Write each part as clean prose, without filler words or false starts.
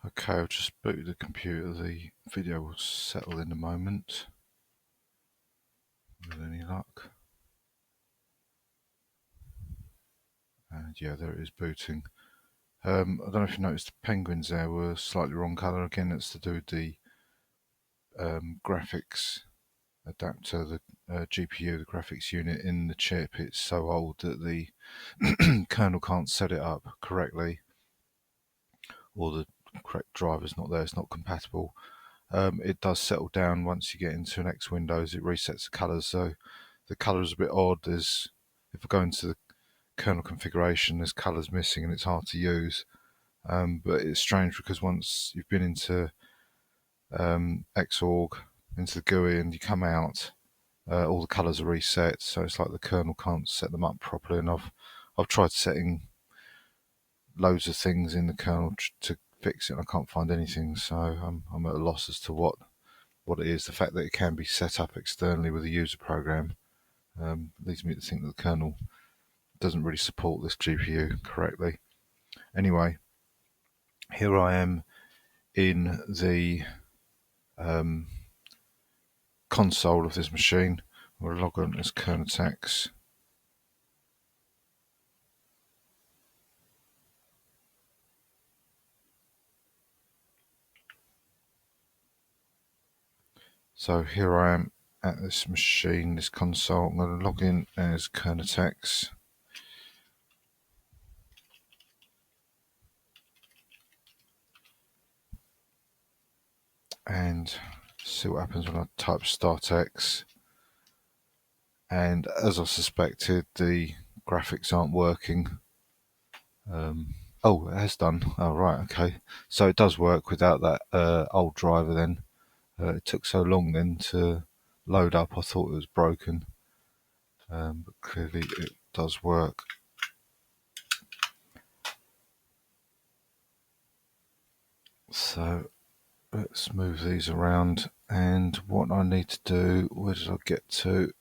Okay, I've just booted the computer. The video will settle in a moment with any luck. And yeah, there it is booting. I don't know if you noticed the penguins there were slightly wrong colour. Again, that's to do with the graphics adapter, the GPU, the graphics unit in the chip. It's so old that the kernel can't set it up correctly, or the correct driver's not there, it's not compatible. It does settle down once you get into an X Windows, it resets the colours, so the colour is a bit odd. If I go into the kernel configuration, there's colours missing and it's hard to use. But it's strange because once you've been into Xorg, into the GUI, and you come out, all the colours are reset, so it's like the kernel can't set them up properly. And I've tried setting loads of things in the kernel to fix it, and I can't find anything. So I'm at a loss as to what it is. The fact that it can be set up externally with a user program leads me to think that the kernel doesn't really support this GPU correctly. Anyway, here I am in the console of this machine. We'll log on as Kernotex. So here I am at this machine, this console. I'm going to log in as Kernotex. And see what happens when I type StartX. And as I suspected, the graphics aren't working. Oh, it has done. Oh, right, okay. So it does work without that old driver then. It took so long then to load up, I thought it was broken. But clearly it does work. So let's move these around. And what I need to do, where did I get to?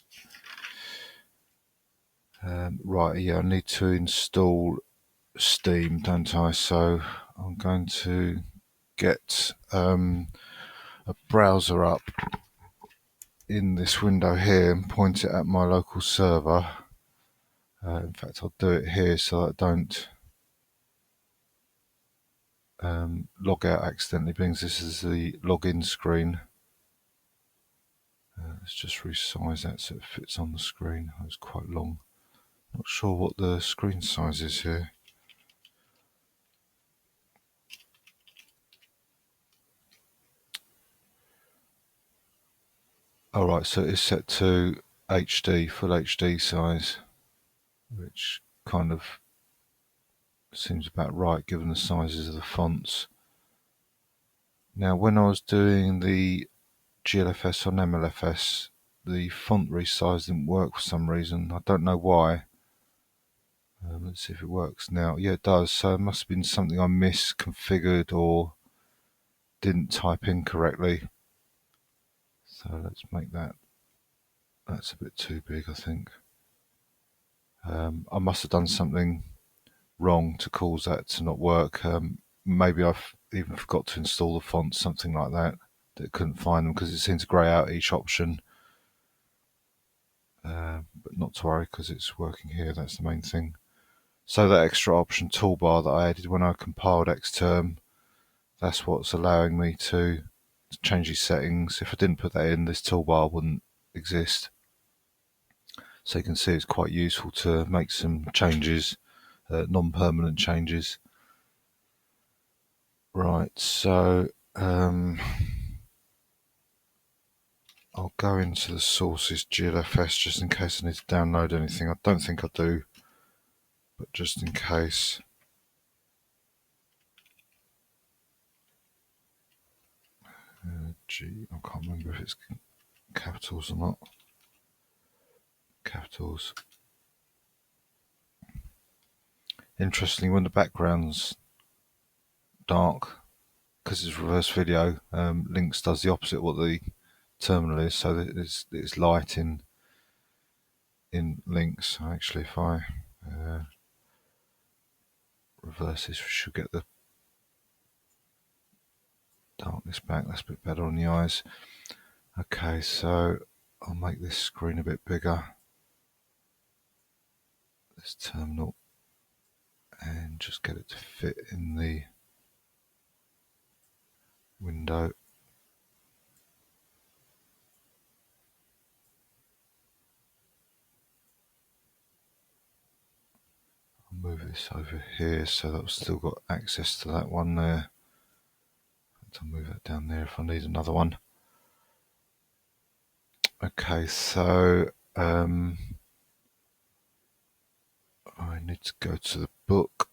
Right, yeah, I need to install Steam, don't I? So I'm going to get a browser up in this window here and point it at my local server. In fact, I'll do it here so that I don't log out accidentally, because this is the login screen. Let's just resize that so it fits on the screen. It's quite long. Not sure what the screen size is here. Alright, so it's set to HD, full HD size, which kind of seems about right given the sizes of the fonts. Now, when I was doing the GLFS on MLFS, the font resize didn't work for some reason. I don't know why. Let's see if it works now. Yeah, it does. So it must have been something I misconfigured or didn't type in correctly. So let's make that. That's a bit too big, I think. I must have done something wrong to cause that to not work. Maybe I've even forgot to install the fonts, something like that. That couldn't find them because it seems to grey out each option. But not to worry because it's working here. That's the main thing. So that extra option toolbar that I added when I compiled Xterm, that's what's allowing me to change these settings. If I didn't put that in, this toolbar wouldn't exist. So you can see it's quite useful to make some changes, non-permanent changes. Right, so I'll go into the sources GLFS just in case I need to download anything. I don't think I do, but just in case. I can't remember if it's capitals or not. Capitals. Interestingly, when the background's dark, because it's reverse video, Lynx does the opposite of what the terminal is, so it's light in Lynx. Actually, if I reverse this, we should get the darkness back, that's a bit better on the eyes. Okay, so I'll make this screen a bit bigger, this terminal, and just get it to fit in the window. I'll move this over here so that I've still got access to that one there. I'll move that down there if I need another one. Okay, so I need to go to the book.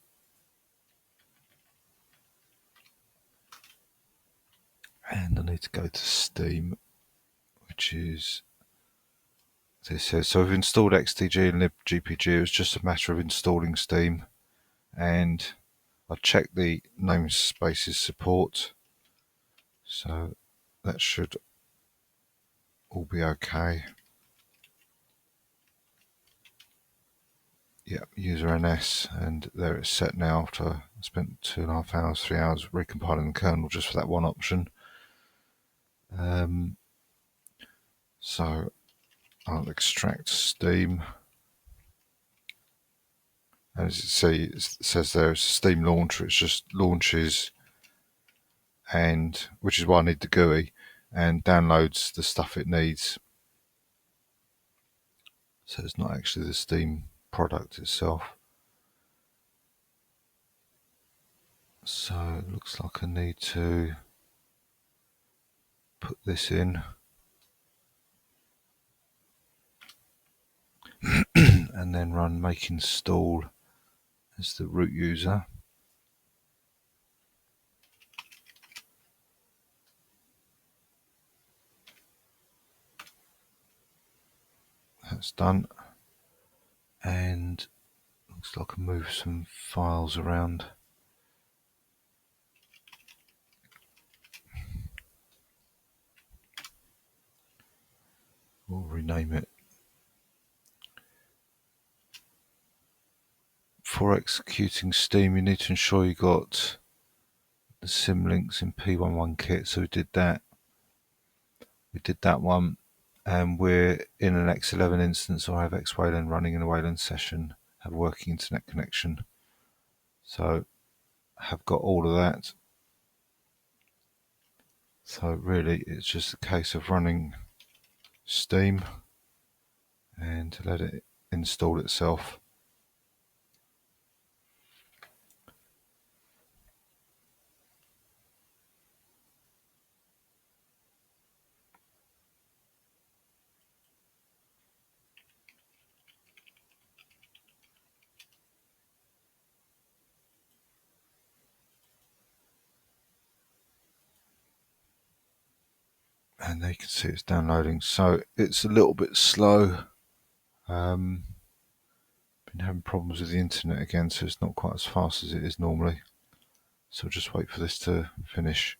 And I need to go to Steam, which is this here. So I've installed XDG and libGPG. It was just a matter of installing Steam, and I checked the namespaces support, so that should all be okay. Yep, user NS, and there it's set now after I spent 2.5 hours, 3 hours recompiling the kernel just for that one option. So I'll extract Steam. And as you see, it says there it's a Steam launcher. It just launches, and which is why I need the GUI, and downloads the stuff it needs. So it's not actually the Steam product itself. So it looks like I need to put this in and then run make install as the root user. That's done, and looks like I move some files around. We'll rename it. For executing Steam, you need to ensure you got the symlinks in P11 kit. So we did that. We did that one, and we're in an X11 instance, so I have X-Wayland running in a Wayland session, have a working internet connection. So I have got all of that. So really it's just a case of running Steam and to let it install itself. And there you can see it's downloading. So it's a little bit slow. Been having problems with the internet again, so it's not quite as fast as it is normally. So I'll just wait for this to finish.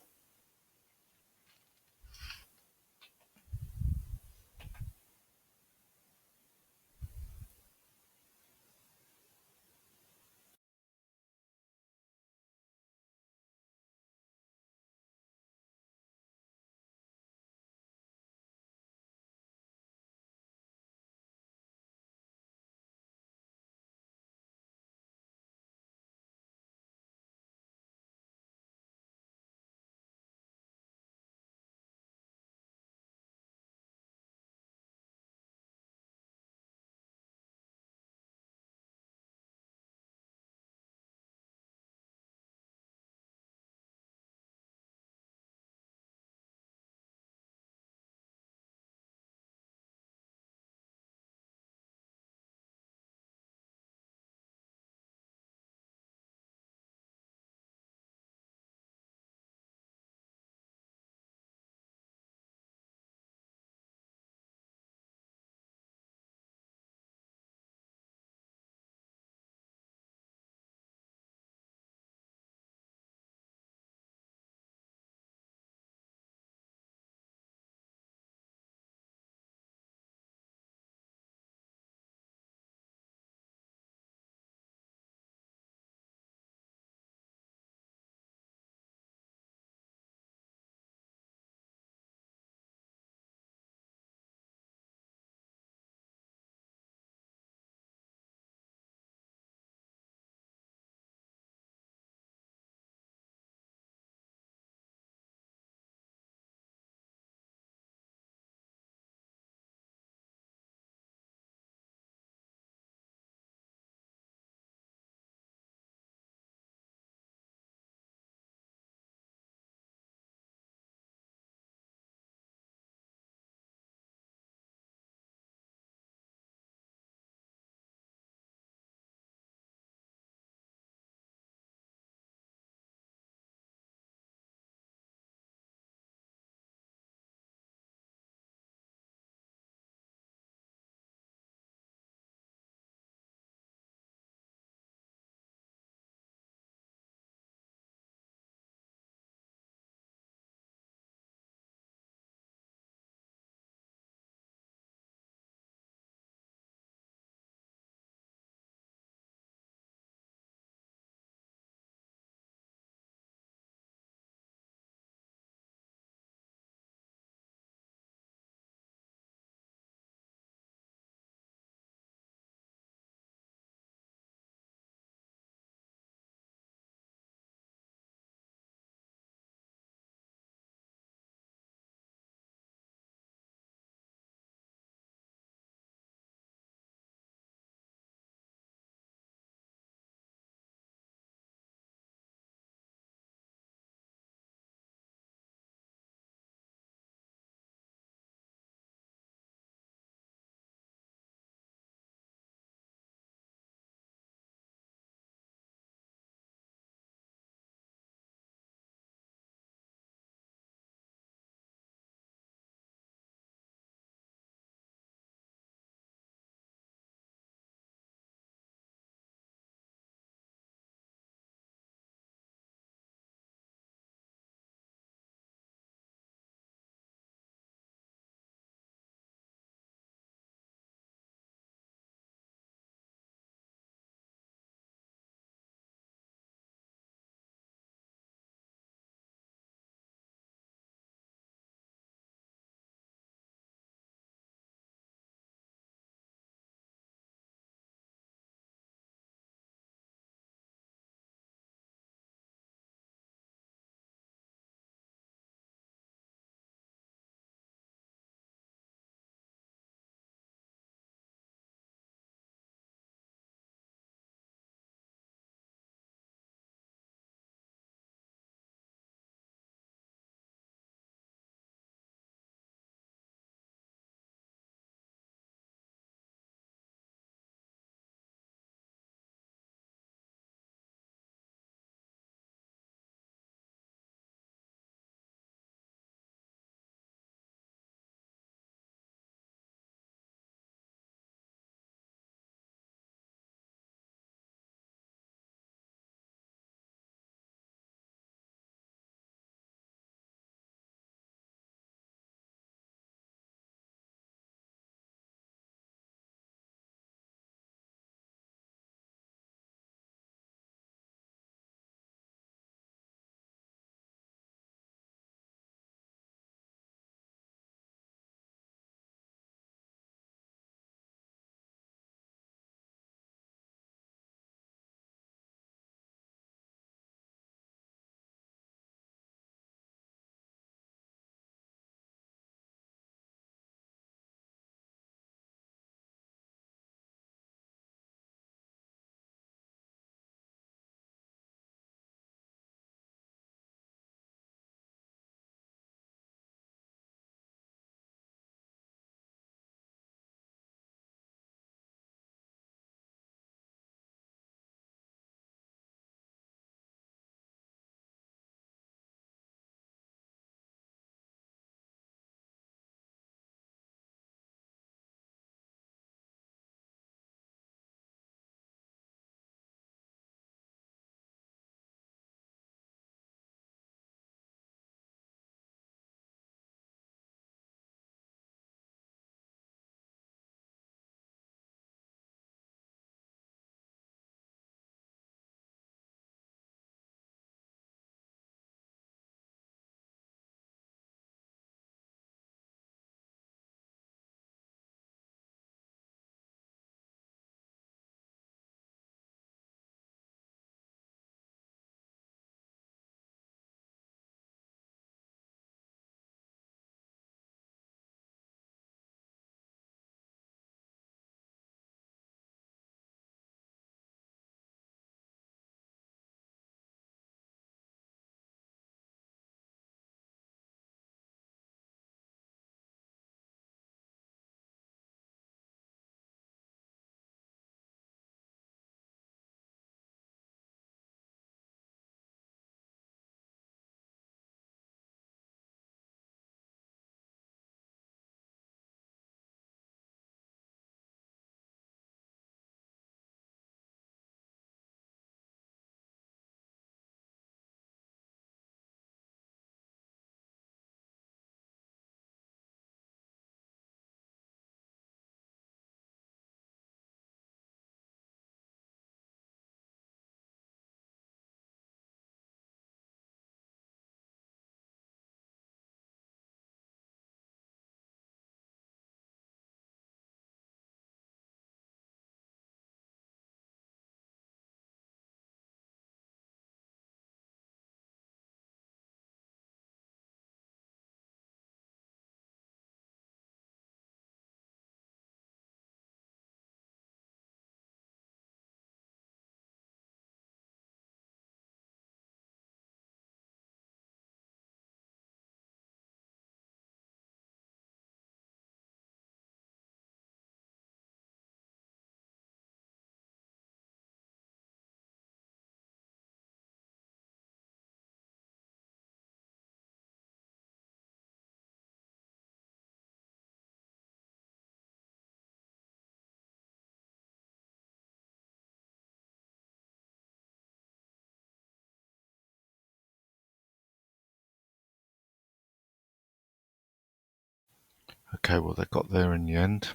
Okay, well, they got there in the end.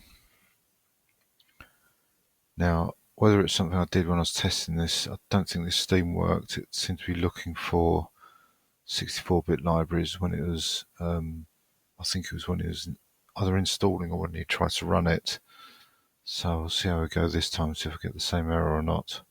Now, whether it's something I did when I was testing this, I don't think this Steam worked. It seemed to be looking for 64-bit libraries when it was, I think it was when it was either installing or when you tried to run it. So we'll see how we go this time, see if we get the same error or not.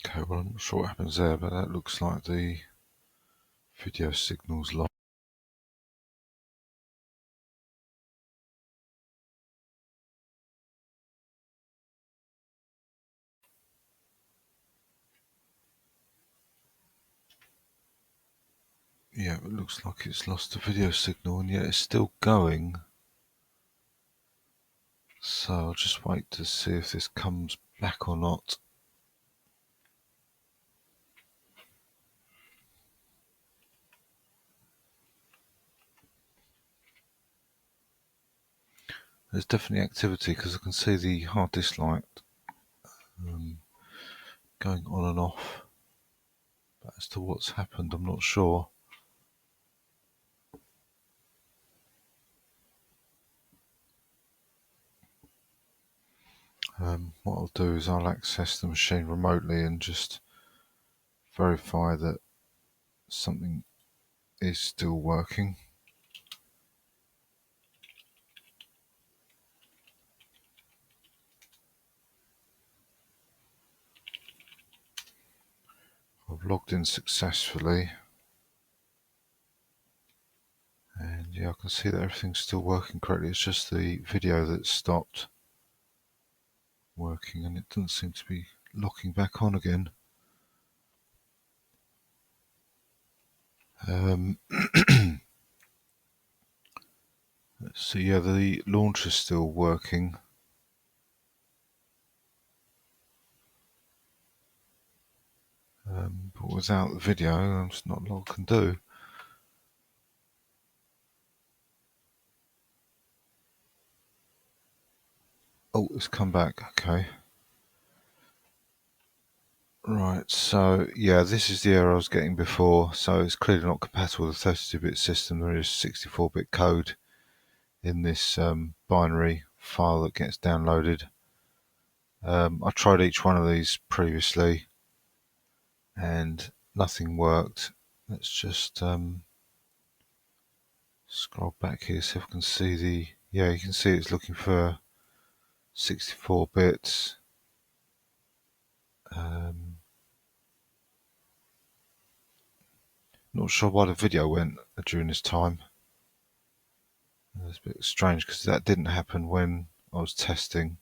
Okay, well, I'm not sure what happens there, but that looks like the video signal's lost. Yeah, it looks like it's lost the video signal, and yet it's still going. So I'll just wait to see if this comes back or not. There's definitely activity because I can see the hard disk light going on and off. But as to what's happened, I'm not sure. What I'll do is I'll access the machine remotely and just verify that something is still working. I've logged in successfully, and yeah, I can see that everything's still working correctly. It's just the video that stopped working, and it doesn't seem to be locking back on again. So yeah, the launcher's still working. But without the video, there's not a lot I can do. Oh, it's come back. Okay. Right, so yeah, this is the error I was getting before. So it's clearly not compatible with a 32-bit system. There is 64-bit code in this binary file that gets downloaded. I tried each one of these previously and nothing worked. Let's just scroll back here, see if I can see the, yeah, you can see it's looking for 64 bits. Not sure why the video went during this time. It's a bit strange because that didn't happen when I was testing.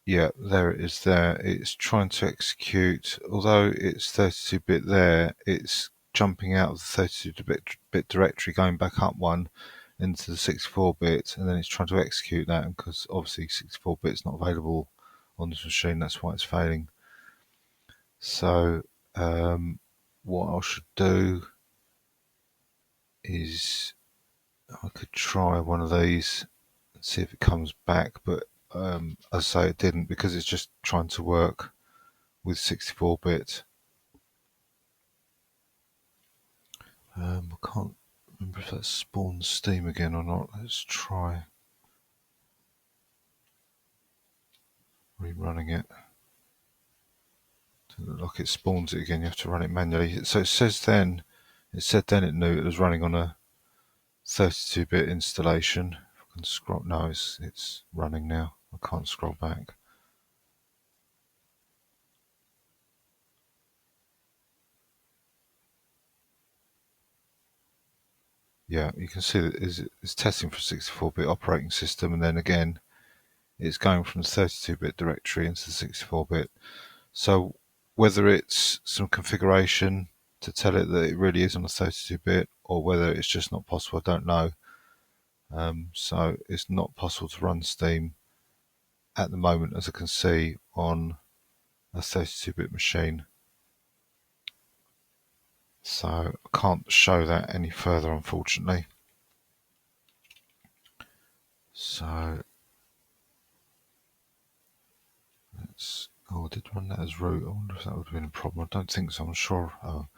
Yeah, there it is there. It's trying to execute, although it's 32-bit there, it's jumping out of the 32-bit directory, going back up one into the 64-bit, and then it's trying to execute that, and because obviously 64-bit is not available on this machine, that's why it's failing. So what I should do is I could try one of these and see if it comes back, but as I say, it didn't because it's just trying to work with 64-bit. I can't remember if that spawns Steam again or not. Let's try. rerunning it. Doesn't look like it spawns it again. You have to run it manually. So it said then it knew it was running on a 32-bit installation. If I can scroll, no, it's running now. I can't scroll back. Yeah, you can see that it's testing for 64-bit operating system, and then again, it's going from the 32-bit directory into the 64-bit. So whether it's some configuration to tell it that it really is on a 32-bit, or whether it's just not possible, I don't know. So it's not possible to run Steam at the moment, as I can see, on a 32-bit machine. So I can't show that any further, unfortunately. So let's. Oh, I did run that as root. I wonder if that would have been a problem. I don't think so. I'm sure. I'm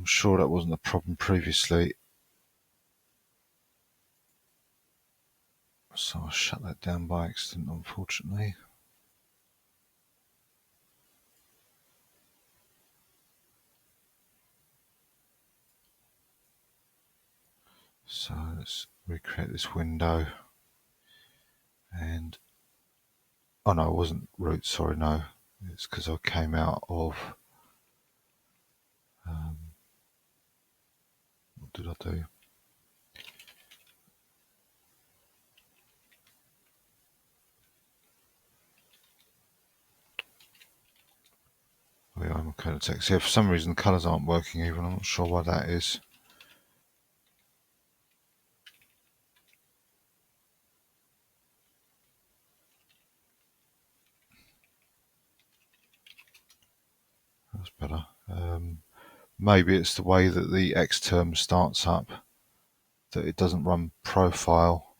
sure that wasn't a problem previously. So I shut that down by accident, unfortunately. So let's recreate this window. And oh no, it wasn't root. Sorry, no. It's because I came out of. What did I do? Oh yeah, I'm a Kernotex. Yeah, for some reason the colours aren't working even. I'm not sure why that is. That's better. Maybe it's the way that the Xterm starts up, that it doesn't run profile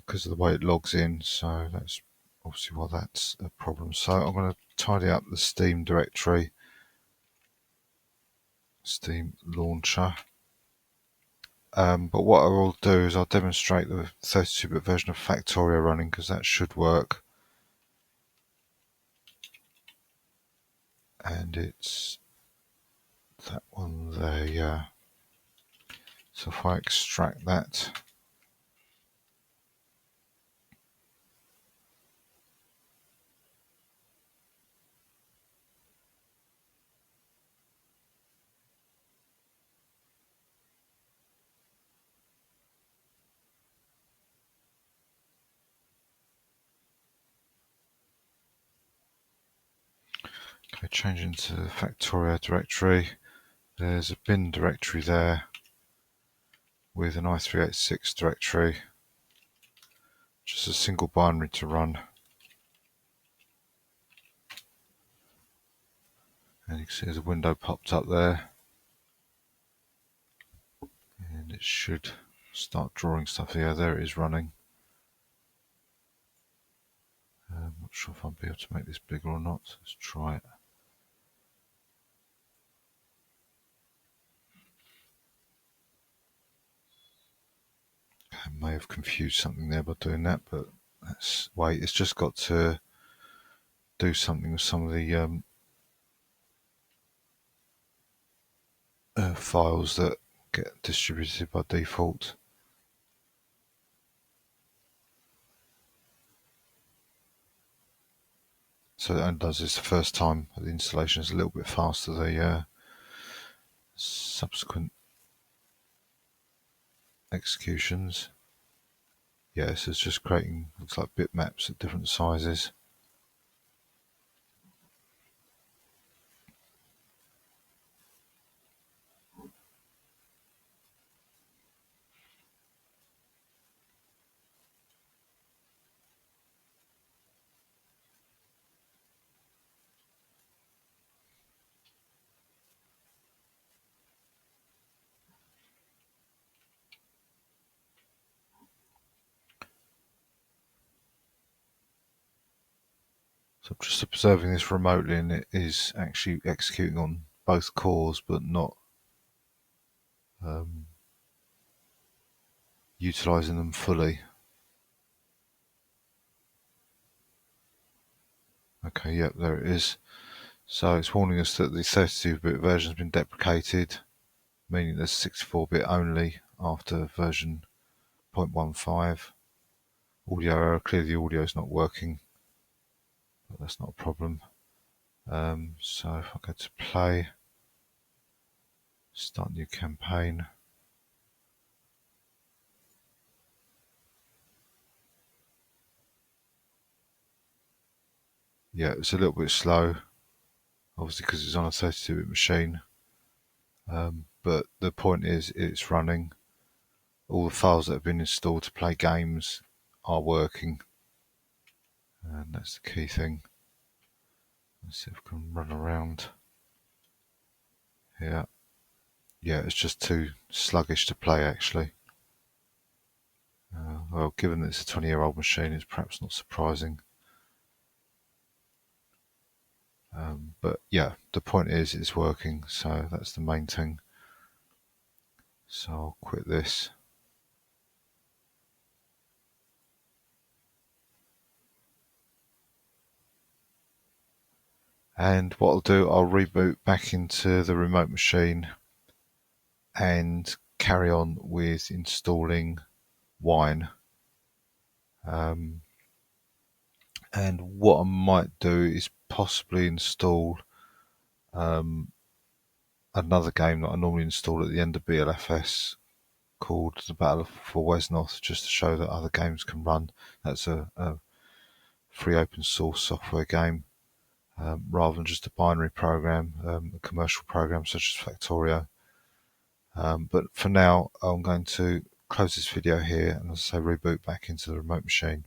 because of the way it logs in. So that's obviously why that's a problem. So I'm going to tidy up the Steam directory, Steam launcher. But what I will do is I'll demonstrate the 32-bit version of Factorio running, because that should work. And it's that one there, yeah. So if I extract that, okay, change into the Factorio directory. There's a bin directory there with an i386 directory, just a single binary to run. And you can see there's a window popped up there, and it should start drawing stuff here. There it is running. I'm not sure if I'll be able to make this bigger or not. Let's try it. I may have confused something there by doing that, but that's wait. It's just got to do something with some of the files that get distributed by default. So it only does this the first time. The installation is a little bit faster. The subsequent executions. Yes, it's just creating, looks like bitmaps at different sizes. So I'm just observing this remotely, and it is actually executing on both cores, but not utilizing them fully. Okay, yep, there it is. So it's warning us that the 32-bit version has been deprecated, meaning there's 64-bit only after version 0.15. Audio error, clearly the audio is not working, but that's not a problem. So if I go to play, start new campaign. Yeah, it's a little bit slow, obviously because it's on a 32-bit machine. But the point is it's running. All the files that have been installed to play games are working. And that's the key thing. Let's see if we can run around here. Yeah, it's just too sluggish to play actually. Well, given that it's a 20-year-old machine, it's perhaps not surprising. But yeah, the point is it's working, so that's the main thing. So I'll quit this. And what I'll do, I'll reboot back into the remote machine and carry on with installing Wine. And what I might do is possibly install another game that I normally install at the end of GLFS called The Battle for Wesnoth, just to show that other games can run. That's a free open source software game, rather than just a binary program, a commercial program such as Factorio. But for now, I'm going to close this video here and, as I say, reboot back into the remote machine.